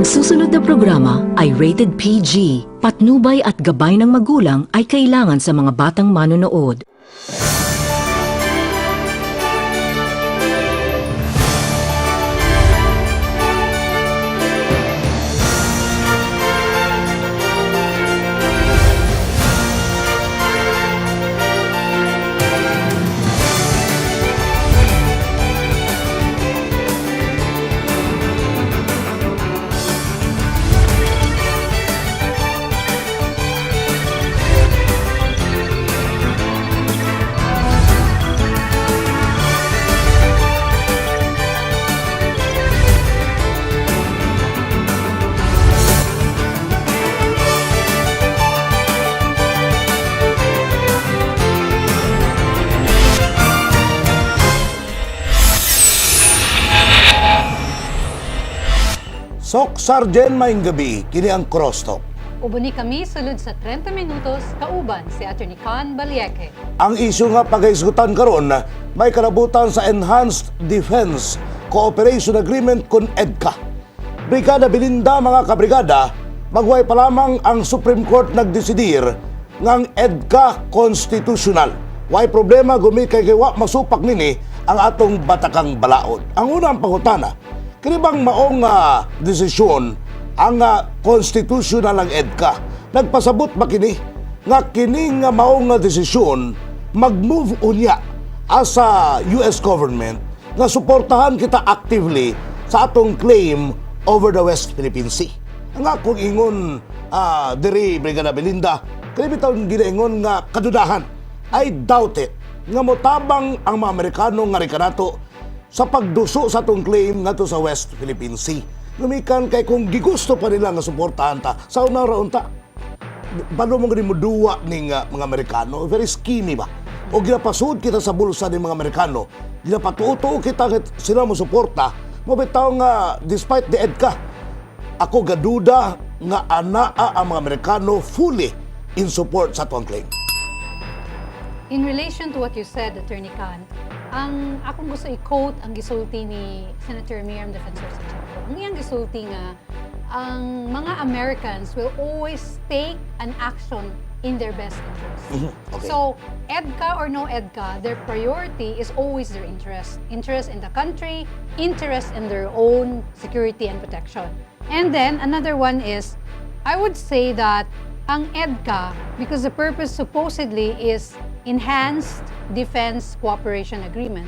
susunod na programa ay rated PG. Patnubay at gabay ng magulang ay kailangan sa mga batang manonood. Sok Sargen maing gabi, kini ang CROSSTALK. Ubuni kami sulod sa 30 minutos, kauban si Atty. Con Balieque. Ang isyu nga pag-isgutan karon, may karabutan sa Enhanced Defense Cooperation Agreement con EDCA. Brigada bilinda mga kabrigada, magway pa lamang ang Supreme Court nagdesidir ngang EDCA constitutional. Way problema gumi kay wa masupak nini ang atong batakang balaod. Ang unang pangutana, kini bang maong desisyon ang constitutional ng EDCA? Nagpasabot ba kini nga kini nga maong desisyon mag-move unya as a US government nga suportahan kita actively sa atong claim over the West Philippine Sea? Ang akong ingon diri Brigada Belinda, kini bitaw ginaingon nga kadudahan. I doubt it nga motabang ang mga Amerikano nga rikanato sa pagduso sa itong claim nga to sa West Philippine Sea. Lumikan kay kung gigusto pa nila nga suportahan ta, sa unang raon ta, paano mo ganun mo duwa ng mga Amerikano? Very skinny ba? O ginapasud kita sa bulsa ng mga Amerikano, ginapatuto kita sila mo suporta, mabitaw nga despite the EDCA, ako gaduda nga anaa ang mga Amerikano fully in support sa itong claim. In relation to what you said, Atty. Con, ang akong gusto i-quote ang gisulti ni Senator Miriam Defensor Santiago. Ang iyang gisulti nga, ang mga Americans will always take an action in their best interest. Okay. So, EDCA or no EDCA, their priority is always their interest. Interest in the country, interest in their own security and protection. And then, another one is, I would say that ang EDCA, because the purpose supposedly is Enhanced Defense Cooperation Agreement,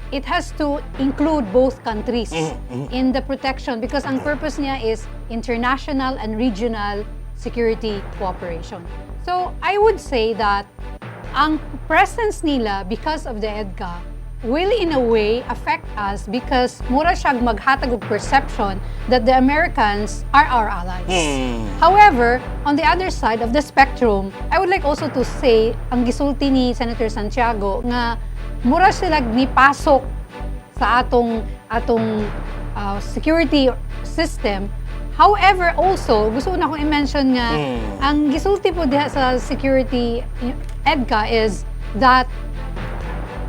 it has to include both countries in the protection because ang purpose niya is international and regional security cooperation. So I would say that ang presence nila because of the EDCA will in a way affect us because mura siyang maghatag og perception that the Americans are our allies. However, on the other side of the spectrum, I would like also to say, ang gisulti ni Senator Santiago nga mura sila nipasok sa atong security system. However, also, gusto ko na akong i-mention nga, ang gisulti po diha sa security EDCA is that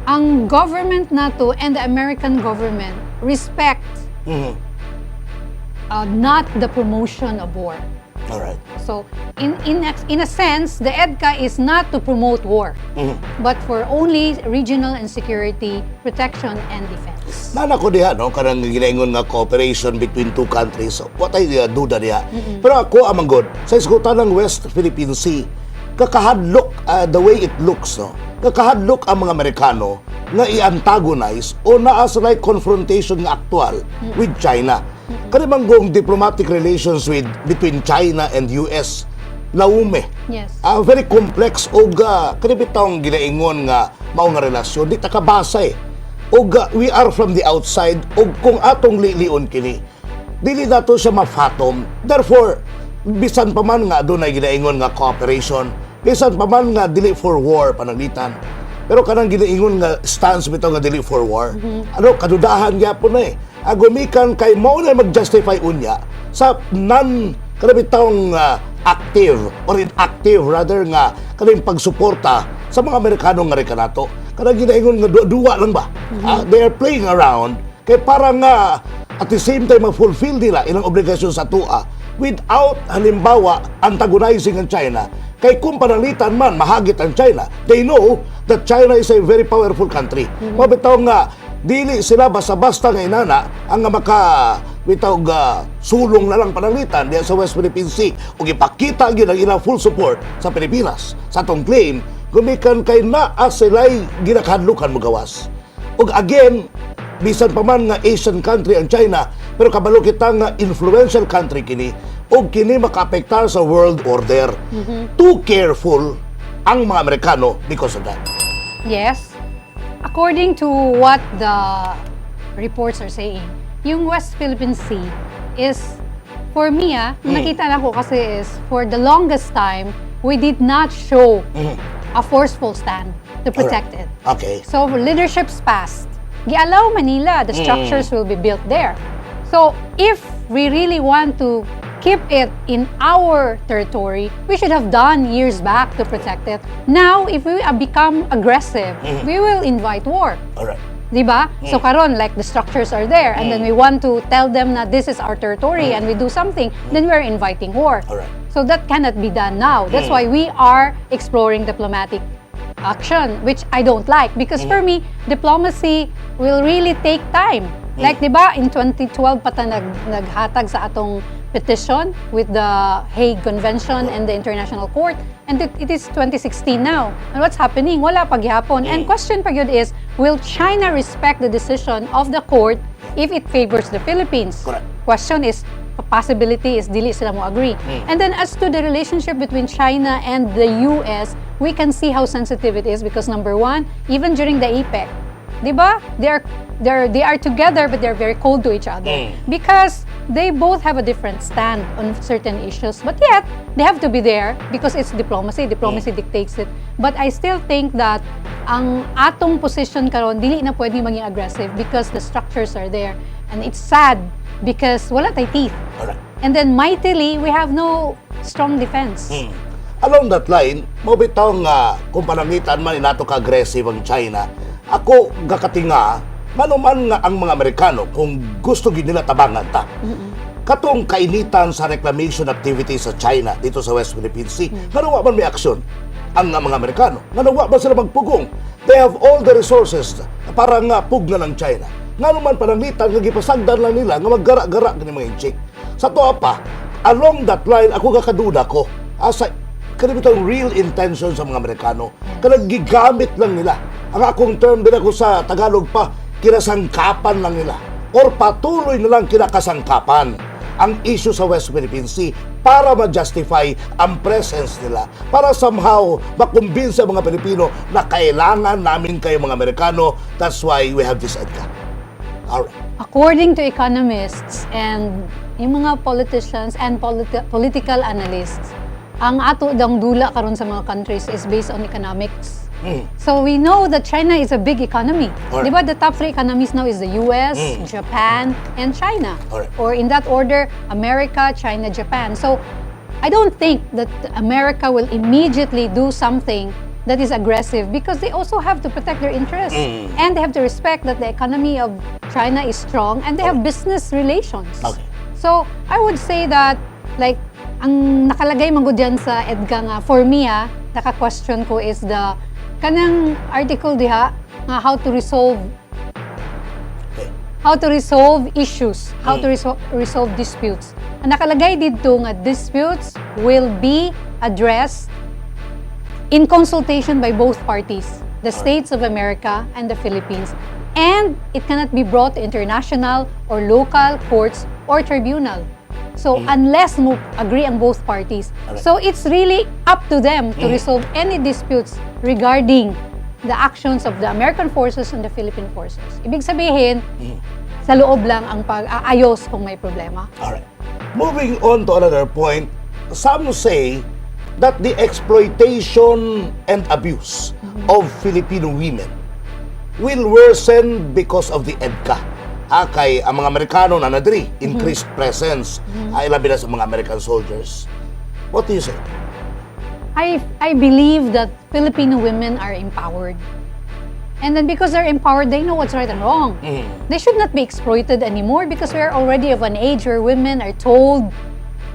ang government nato and the American government respect not the promotion of war. All right. So, in a sense, the EDCA is not to promote war, but for only regional and security protection and defense. Nana ko diha, no? Karang ginaingon nga cooperation between two countries. So, what ay duda diha. Pero ako, amang god, sa isgutan ng West Philippine Sea, kakahadlok, the way it looks, no? Kakahadlok ang mga Amerikano nga i-antagonize o naa sa like confrontation nga aktual with China. Kanibanggong diplomatic relations between China and US laume. Yes. Very complex og kanibitang ginaingon nga mao nga relasyon di ta kabasa og we are from the outside og kung atong lilion kini dili nato siya mafatom. Therefore bisan pa man nga adunay ginaingon nga cooperation, bisan pa man nga dili for war pananglitan, pero kanang ginaingon nga stance bitaw nga dili for war, ano kadudahan gyapon na agumikan kay mao na mag-justify unya sa kanabitang active or inactive rather nga kaning pagsuporta sa mga Amerikano nga rekanato. Kanang ginaingon nga duwa lang ba? They are playing around kay para nga at the same time ma-fulfill nila ilang obligasyon sa TUA without halimbawa antagonizing ang China. Kay kung pananglitan man mahagit ang China, they know that China is a very powerful country. Mabitaw nga dili sila basta-basta nga inana ang maka bitaw sulong na lang pananglitan diya sa West Philippine Sea ug ipakita gyud ang ilang full support sa Pilipinas sa atong claim gumikan kay naa sila'y ginakadlukan mo gawas. Ug again, bisan pa man nga Asian country ang China, pero kabalo kita nga influential country kini ug kini makaapektar sa world order. Too careful ang mga Amerikano because of that. Yes. According to what the reports are saying, yung West Philippine Sea is, for me, nakita na ko kasi is, for the longest time, we did not show a forceful stand to protect it. Okay. So, leadership's passed. Gialaw Manila, the structures will be built there. So, if we really want to keep it in our territory, we should have done years back to protect it. Now, if we become aggressive, we will invite war. Alright. Diba? So karon, like the structures are there, and then we want to tell them that this is our territory and we do something, then we're inviting war. Alright. So that cannot be done now. That's why we are exploring diplomatic action, which I don't like. Because for me, diplomacy will really take time. Like, di ba, in 2012 pa ta naghatag sa atong petition with the Hague Convention and the International Court. And it is 2016 now. And what's happening? Wala paghihapon. And question pa yun is, will China respect the decision of the court if it favors the Philippines? Correct. Question is, possibility is dili sila mo agree. And then as to the relationship between China and the US, we can see how sensitive it is because number one, even during the APEC, di ba? They are together but they're very cold to each other because they both have a different stand on certain issues, but yet they have to be there because it's diplomacy. Diplomacy dictates it. But I still think that ang atong position karon dili na pwede maging aggressive because the structures are there, and it's sad because wala tay teeth. Alright. And then mightily we have no strong defense. Along that line, mabitaw nga kung panangitan man inato ka-aggressive ang China, ako gakatinga manuman nga ang mga Amerikano kung gusto gid nila tabangan ta. Katong kainitan sa reclamation activity sa China dito sa West Philippine Sea, nawa man may aksyon ang mga Amerikano. Nawa ba sila magpugong? They have all the resources para nga pugna ng China. Nga naman pananglitan nga gipasagdan lang nila nga maggara-gara kini mga inchik. Sa toa pa, along that line ako gakaduda ko asa kanibitang real intention sa mga Amerikano. Kanang gigamit lang nila. Ang akong term din ako sa Tagalog pa, kinasangkapan lang nila or patuloy na lang kinakasangkapan ang issue sa West Philippine Sea para ma-justify ang presence nila, para somehow makumbinsa ang mga Pilipino na kailangan namin kayo mga Amerikano. That's why we have this EDCA. Alright. According to economists and yung mga politicians and political analysts, ang ato dang dula karon sa mga countries is based on economics. So we know that China is a big economy. Alright. Diba the top 3 economies now is the US, Japan, and China. Alright. Or in that order, America, China, Japan. So I don't think that America will immediately do something that is aggressive because they also have to protect their interests. And they have to respect that the economy of China is strong and they have business relations. Okay. So I would say that, like, ang nakalagay man gud diyan sa EDCA nga, for me naka-question ko is the kanang article diha nga how to resolve issues, how to resolve disputes. Ang nakalagay dito nga disputes will be addressed in consultation by both parties, the states of America and the Philippines. And it cannot be brought to international or local courts or tribunal. So unless mo agree ang both parties. So it's really up to them to resolve any disputes regarding the actions of the American forces and the Philippine forces. Ibig sabihin, sa loob lang ang pag-aayos kung may problema. Alright. Moving on to another point, some say that the exploitation and abuse of Filipino women will worsen because of the EDCA. Kay ang mga Amerikano na nadiri, increased presence, ilabi na sa mga American soldiers. What do you say? I believe that Filipino women are empowered. And then because they're empowered, they know what's right and wrong. They should not be exploited anymore because we are already of an age where women are told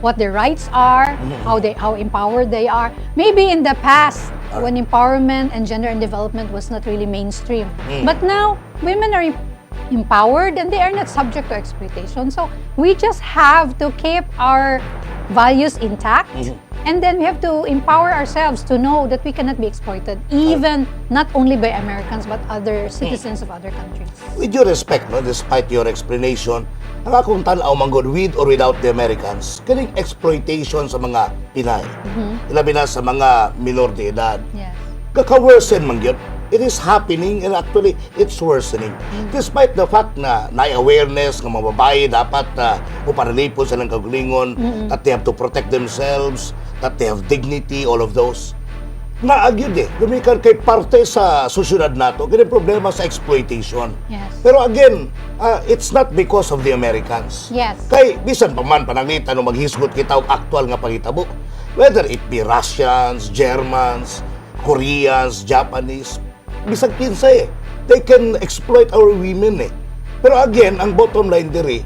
what their rights are, how empowered they are. Maybe in the past, when empowerment and gender and development was not really mainstream. But now, women are empowered and they are not subject to exploitation. So we just have to keep our values intact. And then we have to empower ourselves to know that we cannot be exploited, even not only by Americans, but other citizens of other countries. With your respect, no, despite your explanation, ang akong tanaw manggod with or without the Americans, kaning exploitation sa mga Pinay. Ilabi na sa mga minor de edad. Yes. Kaka-worsen man yun. It is happening and actually it's worsening. Despite the fact na na-awareness ng mga babae dapat uparalipon sa ng kagalingon, that they have to protect themselves, that they have dignity, all of those. Naagyod lumikan kay parte sa susunod nato, ganyan problema sa exploitation. Yes. Pero again, it's not because of the Americans. Yes. Kay bisan pa man panangita no maghisgot kita og aktual nga pangitabo. Whether it be Russians, Germans, Koreans, Japanese, bisag kinsa they can exploit our women Pero again, ang bottom line diri,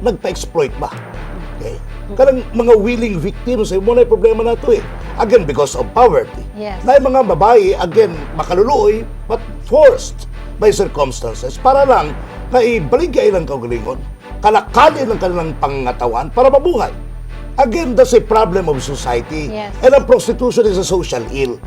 nagpa-exploit ba? Okay? Kanang mga willing victims mo na problema na to Again, because of poverty. Yes. Na mga babae, again, makaluluoy, but forced by circumstances para lang na ibaligay ng kaugalingon, kalakali ng kanilang pangatawan para mabuhay. Again, that's a problem of society. Yes. And ang prostitution is a social ill.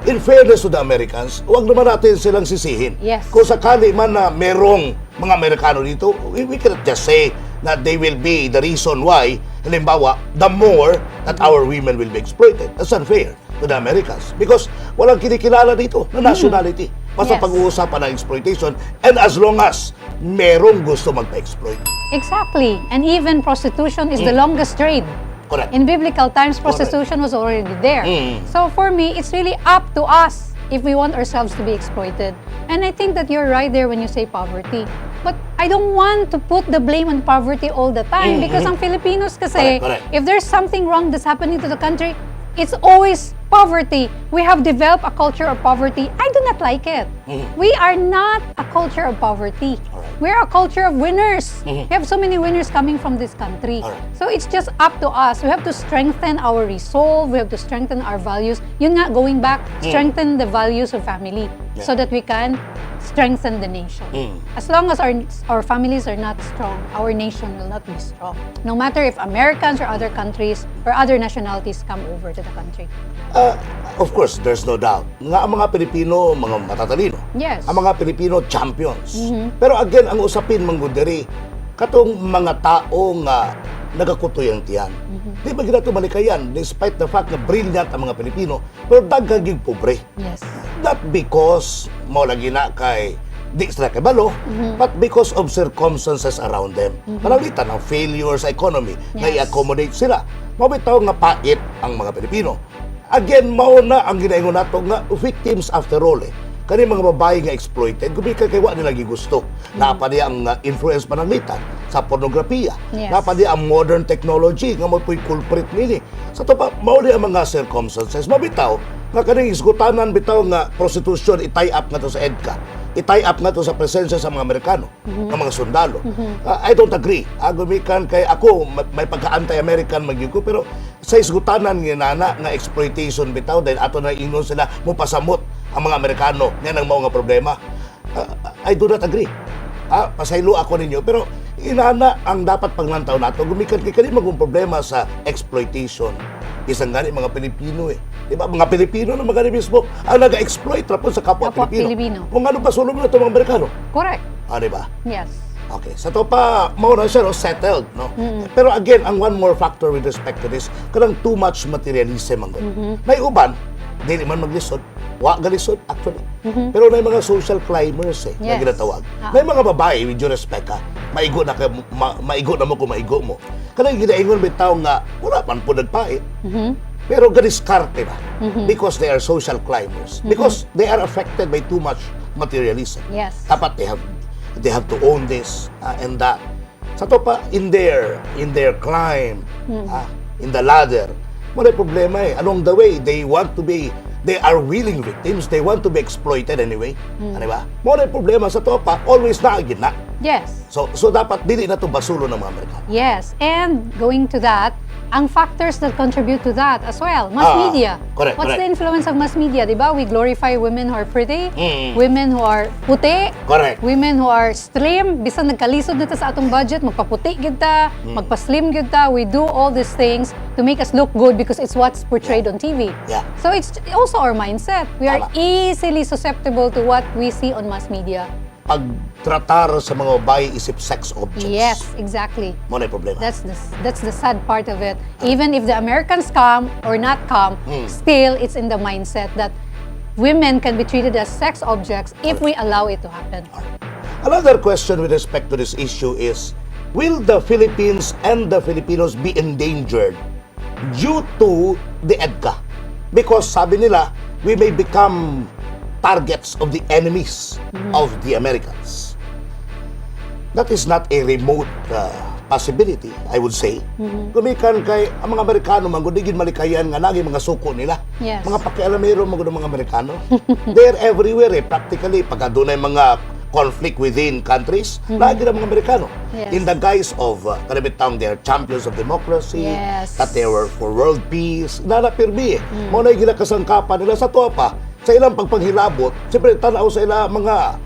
In fairness to the Americans, huwag naman natin silang sisihin. Yes. Kung sakali man na merong mga Amerikano dito, we cannot just say that they will be the reason why, halimbawa, the more that our women will be exploited. That's unfair to the Americans. Because walang kinikilala dito na nationality. Basta Yes. pag-uusapan ng exploitation. And as long as merong gusto magpa-exploit. Exactly. And even prostitution is the longest trade. Correct. In biblical times, prostitution was already there. So for me, it's really up to us if we want ourselves to be exploited. And I think that you're right there when you say poverty. But I don't want to put the blame on poverty all the time because ang Filipinos kasi, Correct. if there's something wrong that's happening to the country, it's always poverty. We have developed a culture of poverty. I do not like it. We are not a culture of poverty. We're a culture of winners. We have so many winners coming from this country. So it's just up to us. We have to strengthen our resolve. We have to strengthen our values. Yun nga, going back, strengthen the values of family so that we can strengthen the nation. As long as our families are not strong, our nation will not be strong. No matter if Americans or other countries or other nationalities come over to the country. Of course, there's no doubt. Nga ang mga Pilipino, mga matatalino. Yes. Ang mga Pilipino, champions. Pero again, ang usapin mangguderi, katong mga tao nga nagakutoy ang tiyan. Di ba ginato manikayan, despite the fact na brilliant ang mga Pilipino, pero daghang pobre. Yes. Not because mo lagi na kay di sila kay balo, but because of circumstances around them. Pananglitan ng failure sa economy na Yes. i-accommodate sila. Mabitaw nga pait ang mga Pilipino. Again, mao na ang ginaingon nato nga victims after all Kani mga babae nga exploited, gumika kay wa nila gusto. Napa niya ang influence pananglitan sa pornografiya. Yes. Napa niya ang modern technology nga mo puy culprit nini. Sa to pa mao ang mga circumstances mabitaw nga kaning isgutanan bitaw nga prostitution i-tie up nga to sa EDCA. I-tie up nga to sa presensya sa mga Amerikano, ng mga sundalo. I don't agree. Gumikan kay ako may pagka-anti-American magyud ko pero sa isgutanan nga nana nga exploitation bitaw dahil ato na ingon sila mo pasamot ang mga Amerikano yan ang mao nga problema. I do not agree. Pasaylo ako ninyo pero inana ang dapat panglantaw nato gumikan kay kani magong problema sa exploitation. Isang gani mga Pilipino Di ba? Mga Pilipino na mga mismo ang nag-exploit rapon sa kapwa Pilipino. Kung ano pa sulong na ito mga Amerikano. Correct. Di ba? Yes. Okay. Sa to pa, mauna siya, settled, no? Pero again, ang one more factor with respect to this, kanang too much materialism ang May uban, di man maglisod, wa galisod, actually. Pero may mga social climbers na Yes. ginatawag. May mga babae, with due respect maigo na maigo na mo kung maigo mo. Kanang ginaingon bitaw nga, wala man po nagpait. Pero gadiskarte na because they are social climbers. Because they are affected by too much materialism. Yes. Dapat they have to own this and that. Sa to pa, in their climb, in the ladder, wala problema Along the way, they want to be they are willing victims. They want to be exploited anyway. Ano ba? Mo na problema sa to pa, always na gina. Yes. So dapat dili na to basulo ng mga Amerikano. Yes, and going to that, ang factors that contribute to that as well, mass media. Correct, What's correct. the influence of mass media, di ba? We glorify women who are pretty, women who are puti, Correct. women who are slim, bisan nagkalisod na ta sa atong budget, magpaputi gid ta, magpa-slim gid ta. We do all these things to make us look good because it's what's portrayed on TV. Yeah. So it's also our mindset. We are Tama. easily susceptible to what we see on mass media. Pagtratar sa mga babae isip sex objects. Yes, exactly. Mo na problema. That's the sad part of it. Even if the Americans come or not come, still it's in the mindset that women can be treated as sex objects if we allow it to happen. Another question with respect to this issue is, will the Philippines and the Filipinos be endangered due to the EDCA? Because sabi nila, we may become targets of the enemies of the Americans. That is not a remote possibility, I would say. Kumikan kay ang mga Amerikano manggudigin malikayan nga naging mga suko nila. Yes. Mga pakialamero mga mga Amerikano. They're everywhere practically pagka doon ay mga conflict within countries, lagi ng mga Amerikano. Yes. In the guise of, kanabitang they're champions of democracy, Yes. that they were for world peace, nanapirmi Mo na yung ginakasangkapan nila sa tuwa pa, sa ilang pagpanghilabot, siyempre tanaw sa ilang mga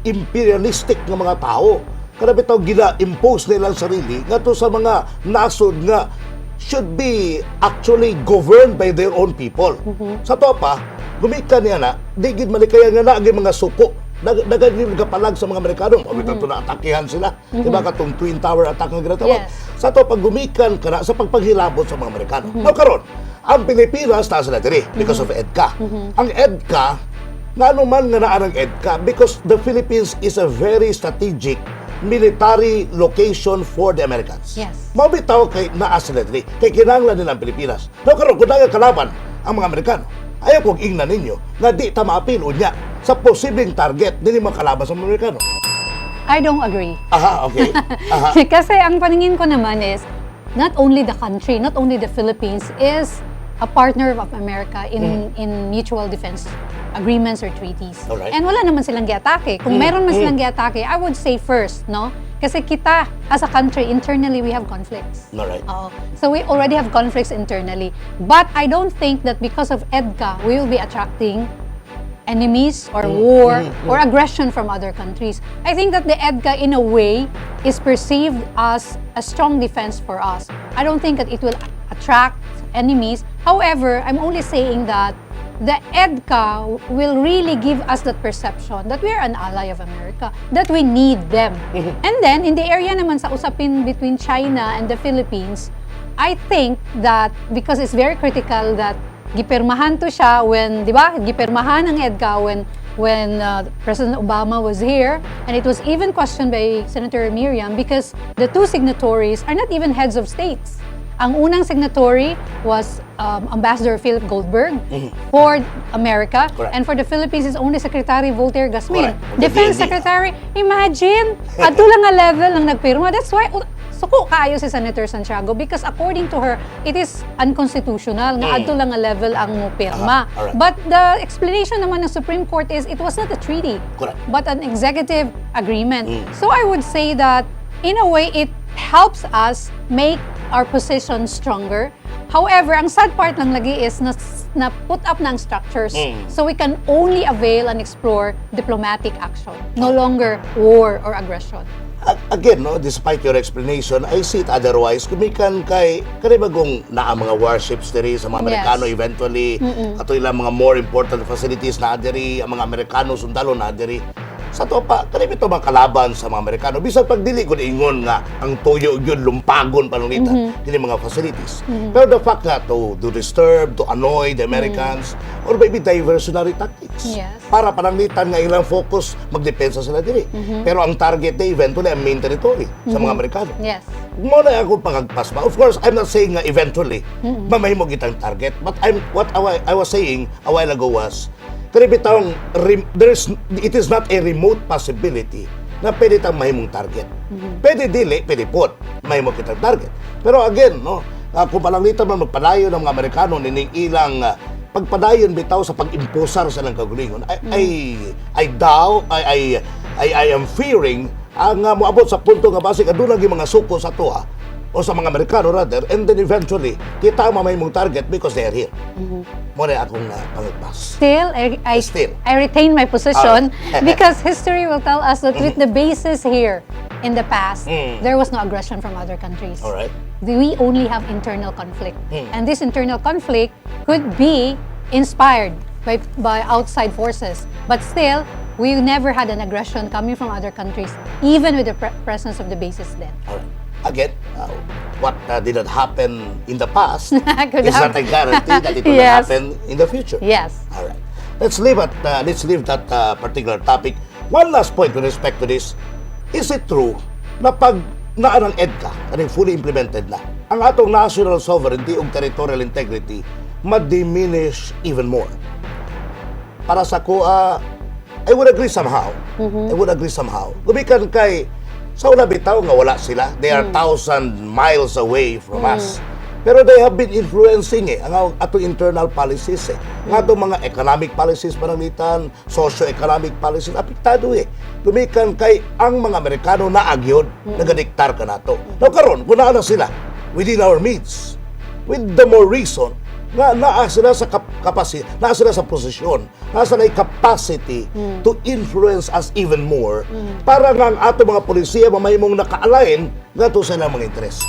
imperialistic ng mga tao. Kanabitang gina-impose nilang sarili nga to sa mga nasod nga should be actually governed by their own people. Sa tuwa pa, gumikan niya na, digid malikayan nga na ang mga suko nagaging kapalag sa mga Amerikano. Pabitang to na atakihan sila. Diba katong Twin Tower attack nga ginatawag? Yes. Sa to paggumikan ka na sa pagpaghilabot sa mga Amerikano. Now karon, ang Pilipinas taas na diri because of EDCA. Ang EDCA, nga anuman nga naan ang EDCA because the Philippines is a very strategic military location for the Americans. Yes. Mabitaw kay naa sila diri. Kay kinahanglan nila ang Pilipinas. Now karon, kung dagang kalaban ang mga Amerikano, ayaw kong ingnan ninyo nga di ta maapil unya sa posibleng target nila mga kalaban sa mga Amerikano. I don't agree. Aha, okay. Aha. Kasi ang paningin ko naman is, not only the country, not only the Philippines is a partner of America in mutual defense agreements or treaties. Alright. And wala naman silang giatake. Kung meron man silang giatake, I would say first, no? Kasi kita, as a country, internally, we have conflicts. Alright. Oo. So we already have conflicts internally. But I don't think that because of EDCA, we will be attracting enemies or war or aggression from other countries. I think that the EDCA, in a way, is perceived as a strong defense for us. I don't think that it will attract enemies. However, I'm only saying that the EDCA will really give us that perception that we are an ally of America, that we need them. And then, in the area naman sa usapin between China and the Philippines, I think that because it's very critical that gipirmahan to siya when, di ba, gipirmahan ang EDCA when President Obama was here, and it was even questioned by Senator Miriam because the two signatories are not even heads of states. Ang unang signatory was Ambassador Philip Goldberg for America, Correct. and for the Philippines is only Secretary Voltaire Gasmin. Correct. Defense The BNTV. Secretary, imagine, ato lang nga level ang nagpirma. That's why suko kaayo si Senator Santiago because according to her, it is unconstitutional nga ato lang nga level ang mupirma. Alright. But the explanation naman ng Supreme Court is it was not a treaty, Correct. but an executive agreement. So I would say that in a way, it helps us make our position stronger. However, ang sad part lang lagi is na put up ng structures so we can only avail and explore diplomatic action, no longer war or aggression. Again, no, despite your explanation, I see it otherwise. Kumikan kay kanibagong naa mga warships diri sa mga Amerikano Yes. eventually, ato ilang mga more important facilities na diri, ang mga Amerikano sundalo na diri. Sa to pa, kanib ito mga kalaban sa mga Amerikano. Bisan pagdili ko ingon nga ang tuyo yun lumpagon panunita dili mga facilities. Pero the fact nga to disturb, to annoy the Americans, or maybe diversionary tactics. Yes. Para pananglitan nga ilang focus, magdepensa sila diri. Pero ang target na eventually ang main territory sa mga Amerikano. Yes. Mo na ako pangagpas ba. Of course, I'm not saying nga eventually mamahimog itang target, but what I was saying a while ago was karibitang it is not a remote possibility na pwede tang mahimong target. Pwede dili, pwede po mahimong kitang target. Pero again, no, kung palanglitan man magpalayo ng mga Amerikano nining ilang pagpadayon bitaw sa pag-imposar sa ng kagalingon, I am fearing ang moabot sa punto nga basig aduna gyud mga suko sa tuwa o sa mga Amerikano rather, and then eventually kita mamay mong target because they are here. Mo na akong pangagpas. Still, I retain my position because history will tell us that with the bases here in the past, there was no aggression from other countries. Alright. We only have internal conflict. And this internal conflict could be inspired by outside forces. But still, we never had an aggression coming from other countries, even with the presence of the bases then. Alright. Again, what did not happen in the past Could is not a guarantee that it will Yes. happen in the future. Yes. All right. Let's leave that particular topic. One last point with respect to this. Is it true na pag naan ang EDCA, kaning fully implemented na, ang atong national sovereignty ug territorial integrity ma-diminish even more? Para sa ko, I would agree somehow. I would agree somehow. Gumikan kay sa una bitaw nga wala sila. They are 1,000 miles away from us. Pero they have been influencing ang atong internal policies Ang atong mga economic policies panamitan, socio-economic policies, apektado Gumikan kay ang mga Amerikano na agyod, nagadiktar ka nato. Now karon, kung naa na sila within our means, with the more reason, nga naa sila sa capacity, naa sila sa posisyon, naa sila capacity to influence us even more para nga ang ato mga polisiya mamahimong naka-align nga to sa ilang mga interes.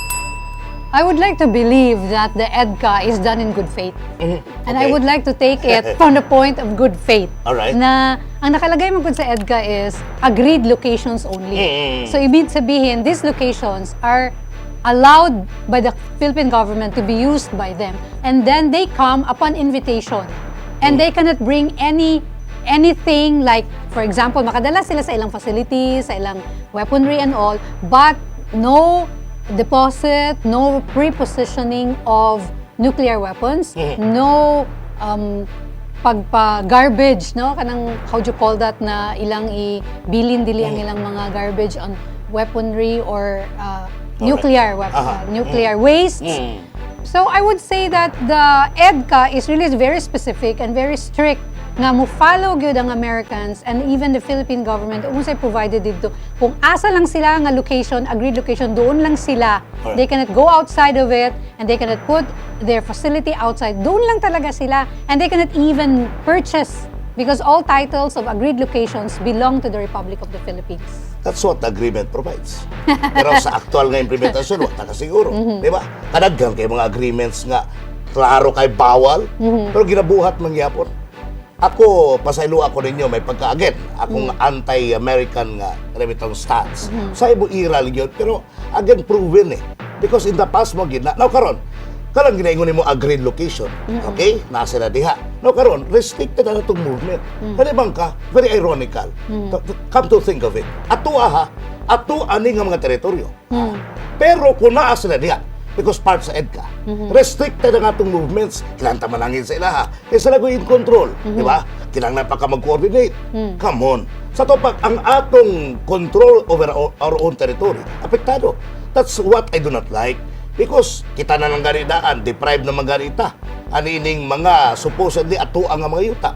I would like to believe that the EDCA is done in good faith. And I would like to take it from the point of good faith. Alright. Na ang nakalagay mo sa EDCA is agreed locations only. So ibig sabihin, these locations are allowed by the Philippine government to be used by them, and then they come upon invitation, and they cannot bring anything like, for example, makadala sila sa ilang facilities, sa ilang weaponry and all, but no deposit, no pre-positioning of nuclear weapons, no pagpa-garbage, no? Kanang, how do you call that, na ilang ibilin dili ang ilang mga garbage on weaponry or nuclear waste. So I would say that the EDCA is really very specific and very strict nga mo follow gyud ang Americans and even the Philippine government unsay provided dito. Kung asa lang sila nga location, agreed location, doon lang sila. Correct. They cannot go outside of it and they cannot put their facility outside. Doon lang talaga sila, and they cannot even purchase because all titles of agreed locations belong to the Republic of the Philippines. That's what the agreement provides. Pero sa actual nga implementasyon, wala ka siguro. Di ba? Kadaghan kay mga agreements nga klaro kay bawal, pero ginabuhat mangyapon. Ako, pasaylo ako ninyo, may pagka-again, akong anti-American nga remitang stance. Sa ibo iral yun, pero again, proven Because in the past mo gina, now karon, kalang ginaingon mo agreed location, okay? Nasa na diha. Now karon, restricted na itong movement. Kanibang ka, very ironical. Come to think of it. Ato ani nga mga teritoryo. Pero kung naa sila diha, because part sa EDCA, restricted ang atong movements, kailangan tamanangin sa ilaha. Kaya sila ko in control, di ba? Kailangan pa ka mag-coordinate. Come on. Sa topak, ang atong control over our own territory, apektado. That's what I do not like. Because kita na ng ganidaan, deprived na mga ganita. Anining mga supposedly ato ang mga yuta.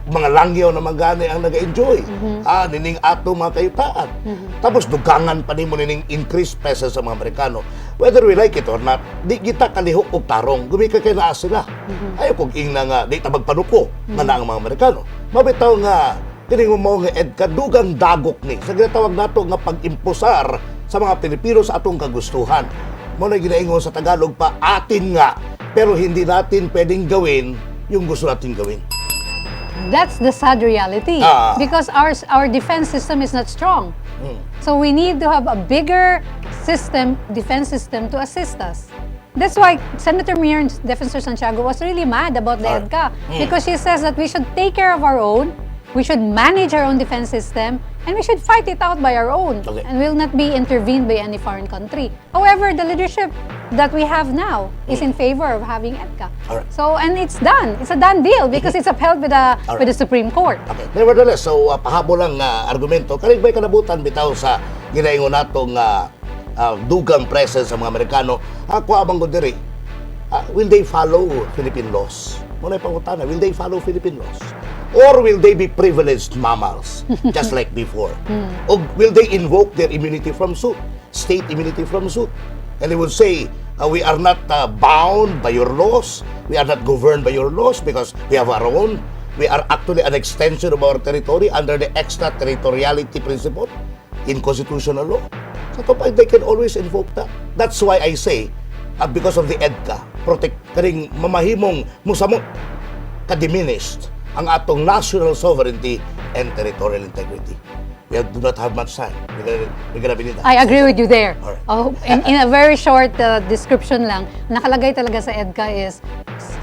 Mga langyaw na magani ang nag-enjoy. Nining ato mga kayutaan. Tapos dugangan pa ni mo nining increased presence sa mga Amerikano. Whether we like it or not, di kita kalihok o tarong. Gumika kay naa sila. Ayaw kong ingna nga, di tabagpanuko nga na ang mga Amerikano. Mabitaw nga, kining mo nga EDCA, dugang dagok ni. Sa ginatawag nato nga pag-imposar sa mga Pilipino sa atong kagustuhan. Mo na ginaingon sa Tagalog pa, atin nga, pero hindi natin pwedeng gawin yung gusto natin gawin. That's the sad reality because our defense system is not strong. So we need to have a bigger defense system to assist us. That's why Senator Mir Defensor Santiago was really mad about the EDCA because she says that we should take care of our own, we should manage our own defense system, and we should fight it out by our own and will not be intervened by any foreign country. However, the leadership that we have now is in favor of having EDCA. So, and it's done. It's a done deal because it's upheld with the Supreme Court. Okay. Nevertheless, so pahabol lang argumento. Kaligbay kanabutan bitaw sa ginaingon natong dugang presence sa mga Amerikano. Ako abang ko diri, will they follow Philippine laws? Muna pangutana, will they follow Philippine laws? Or will they be privileged mammals, just like before? Or will they invoke their immunity from suit, state immunity from suit? And they would say, we are not bound by your laws, we are not governed by your laws because we have our own. We are actually an extension of our territory under the extraterritoriality principle in constitutional law. So they can always invoke that. That's why I say, because of the EDCA, protect karing mamahimong musamot ka-diminished ang atong national sovereignty and territorial integrity. We do not have much time. We're gonna be I agree with you there. Alright. Oh, in a very short description lang, nakalagay talaga sa EDCA is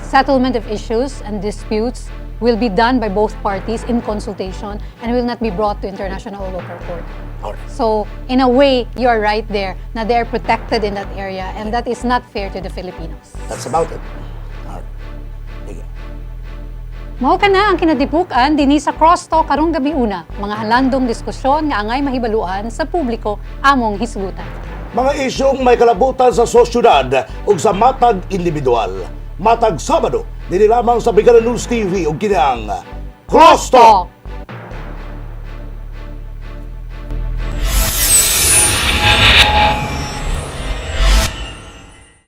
settlement of issues and disputes will be done by both parties in consultation and will not be brought to international or local court. Alright. So, in a way, you are right there na they are protected in that area and that is not fair to the Filipinos. That's about it. Alright. Sige. Mao ka na ang kinadipukan dinhi sa CROSSTALK karong gabi una, mga halandong diskusyon nga angay mahibaluan sa publiko among hisgutan. Mga isyong may kalabutan sa sosyudad ug sa matag individual. Matag Sabado, dili lamang sa Brigada News TV ug kini ang CROSSTALK.